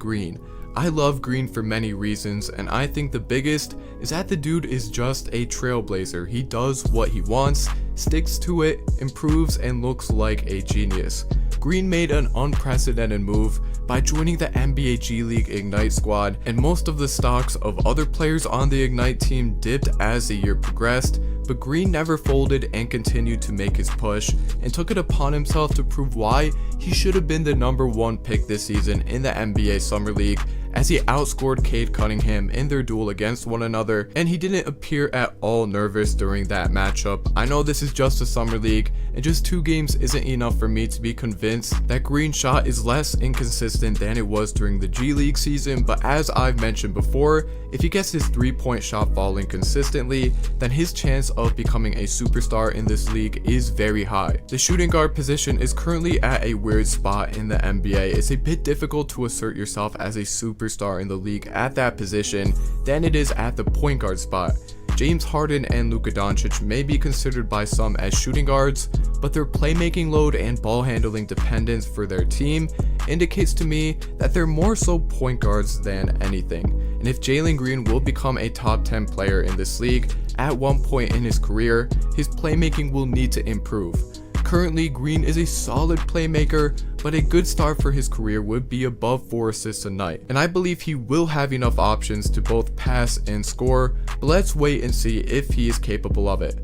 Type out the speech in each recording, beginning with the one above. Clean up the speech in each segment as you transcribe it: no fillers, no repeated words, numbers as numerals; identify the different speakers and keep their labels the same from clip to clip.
Speaker 1: Green. I love Green for many reasons, and I think the biggest is that the dude is just a trailblazer. He does what he wants, sticks to it, improves, and looks like a genius. Green made an unprecedented move by joining the NBA G League Ignite squad, and most of the stocks of other players on the Ignite team dipped as the year progressed, but Green never folded and continued to make his push, and took it upon himself to prove why he should have been the #1 pick this season in the NBA Summer League, as he outscored Cade Cunningham in their duel against one another, and he didn't appear at all nervous during that matchup. I know this is just a Summer League, and just 2 games isn't enough for me to be convinced that Green's shot is less inconsistent than it was during the G League season, but as I've mentioned before, if he gets his 3-point shot falling consistently, then his chance of becoming a superstar in this league is very high. The shooting guard position is currently at a weird spot in the NBA. It's a bit difficult to assert yourself as a superstar in the league at that position than it is at the point guard spot. James Harden and Luka Doncic may be considered by some as shooting guards, but their playmaking load and ball handling dependence for their team indicates to me that they're more so point guards than anything. And if Jalen Green will become a top 10 player in this league at one point in his career, his playmaking will need to improve. Currently, Green is a solid playmaker, but a good start for his career would be above 4 assists a night, and I believe he will have enough options to both pass and score, but let's wait and see if he is capable of it.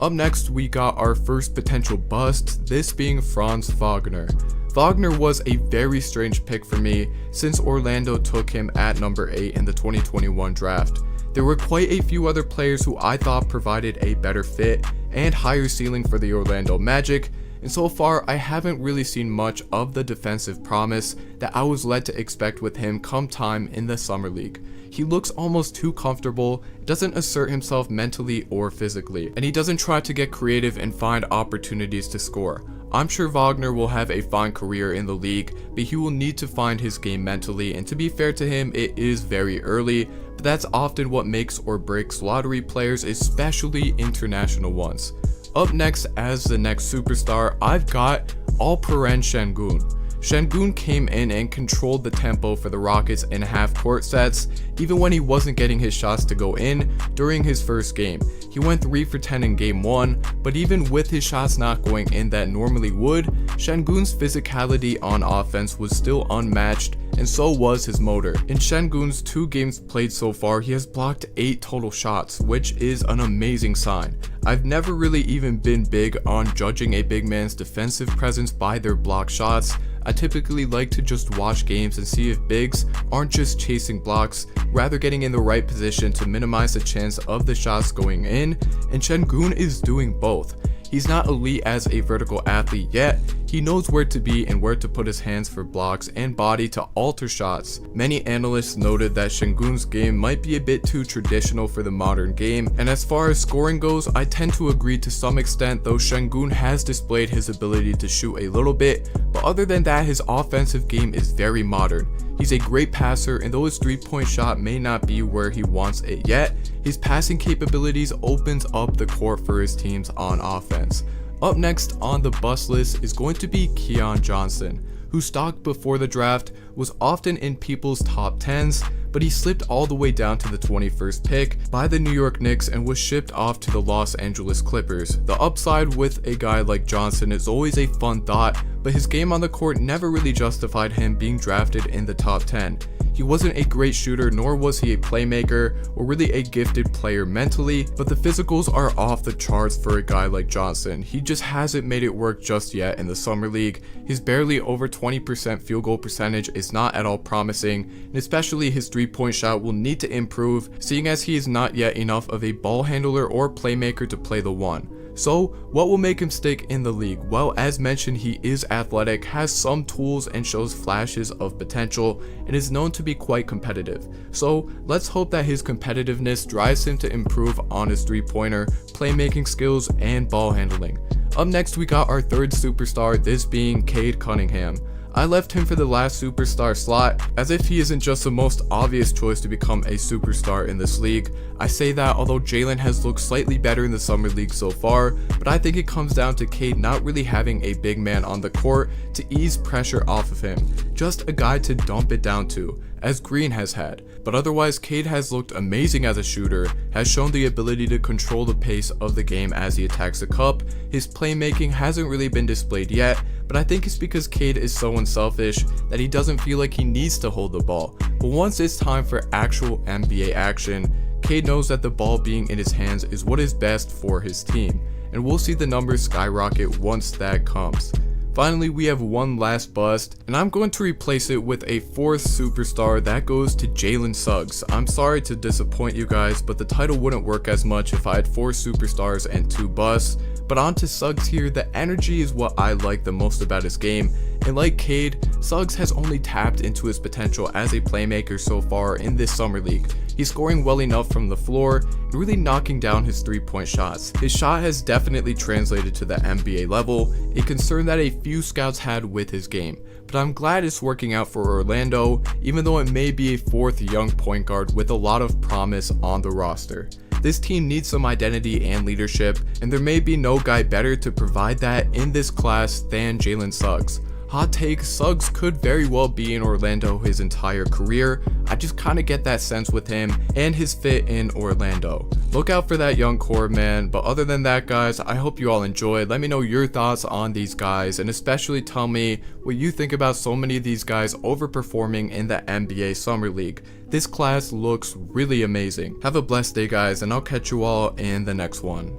Speaker 1: Up next, we got our first potential bust, this being Franz Wagner. Wagner was a very strange pick for me since Orlando took him at number 8 in the 2021 draft. There were quite a few other players who I thought provided a better fit and higher ceiling for the Orlando Magic, and so far I haven't really seen much of the defensive promise that I was led to expect with him come time in the Summer League. He looks almost too comfortable, doesn't assert himself mentally or physically, and he doesn't try to get creative and find opportunities to score. I'm sure Wagner will have a fine career in the league, but he will need to find his game mentally, and to be fair to him, it is very early, but that's often what makes or breaks lottery players, especially international ones. Up next as the next superstar, I've got Alperen Şengün. Şengün came in and controlled the tempo for the Rockets in half-court sets, even when he wasn't getting his shots to go in during his first game. He went 3 for 10 in game 1, but even with his shots not going in that normally would, Şengün's physicality on offense was still unmatched, and so was his motor. In Şengün's 2 games played so far, he has blocked 8 total shots, which is an amazing sign. I've never really even been big on judging a big man's defensive presence by their block shots. I typically like to just watch games and see if bigs aren't just chasing blocks, rather getting in the right position to minimize the chance of the shots going in, and Şengün is doing both. He's not elite as a vertical athlete yet, he knows where to be and where to put his hands for blocks and body to alter shots. Many analysts noted that Şengün's game might be a bit too traditional for the modern game, and as far as scoring goes, I tend to agree to some extent, though Şengün has displayed his ability to shoot a little bit, but other than that, his offensive game is very modern. He's a great passer, and though his 3-point shot may not be where he wants it yet, his passing capabilities opens up the court for his teams on offense. Up next on the bust list is going to be Keon Johnson, whose stock before the draft was often in people's top 10s, but he slipped all the way down to the 21st pick by the New York Knicks and was shipped off to the Los Angeles Clippers. The upside with a guy like Johnson is always a fun thought, but his game on the court never really justified him being drafted in the top 10. He wasn't a great shooter, nor was he a playmaker or really a gifted player mentally, but the physicals are off the charts for a guy like Johnson. He just hasn't made it work just yet in the Summer League. His barely over 20% field goal percentage is not at all promising, and especially his 3-point shot will need to improve, seeing as he is not yet enough of a ball handler or playmaker to play the one. So, what will make him stick in the league? Well, as mentioned, he is athletic, has some tools, and shows flashes of potential, and is known to be quite competitive. So, let's hope that his competitiveness drives him to improve on his 3-pointer, playmaking skills, and ball handling. Up next, we got our third superstar, this being Cade Cunningham. I left him for the last superstar slot, as if he isn't just the most obvious choice to become a superstar in this league. I say that although Jalen has looked slightly better in the summer league so far, but I think it comes down to Cade not really having a big man on the court to ease pressure off of him, just a guy to dump it down to, as Green has had. But otherwise, Cade has looked amazing as a shooter, has shown the ability to control the pace of the game as he attacks the cup. His playmaking hasn't really been displayed yet, but I think it's because Cade is so unselfish that he doesn't feel like he needs to hold the ball. But once it's time for actual NBA action, Cade knows that the ball being in his hands is what is best for his team, and we'll see the numbers skyrocket once that comes. Finally, we have one last bust, and I'm going to replace it with a fourth superstar that goes to Jalen Suggs. I'm sorry to disappoint you guys, but the title wouldn't work as much if I had 4 superstars and 2 busts. But on to Suggs here. The energy is what I like the most about his game, and like Cade, Suggs has only tapped into his potential as a playmaker so far in this summer league. He's scoring well enough from the floor and really knocking down his 3-point shots. His shot has definitely translated to the NBA level, a concern that a few scouts had with his game. But I'm glad it's working out for Orlando, even though it may be a 4th young point guard with a lot of promise on the roster. This team needs some identity and leadership, and there may be no guy better to provide that in this class than Jalen Suggs. Hot take, Suggs could very well be in Orlando his entire career. I just kind of get that sense with him and his fit in Orlando. Look out for that young core, man. But other than that, guys, I hope you all enjoyed. Let me know your thoughts on these guys, and especially tell me what you think about so many of these guys overperforming in the NBA Summer League. This class looks really amazing. Have a blessed day, guys, and I'll catch you all in the next one.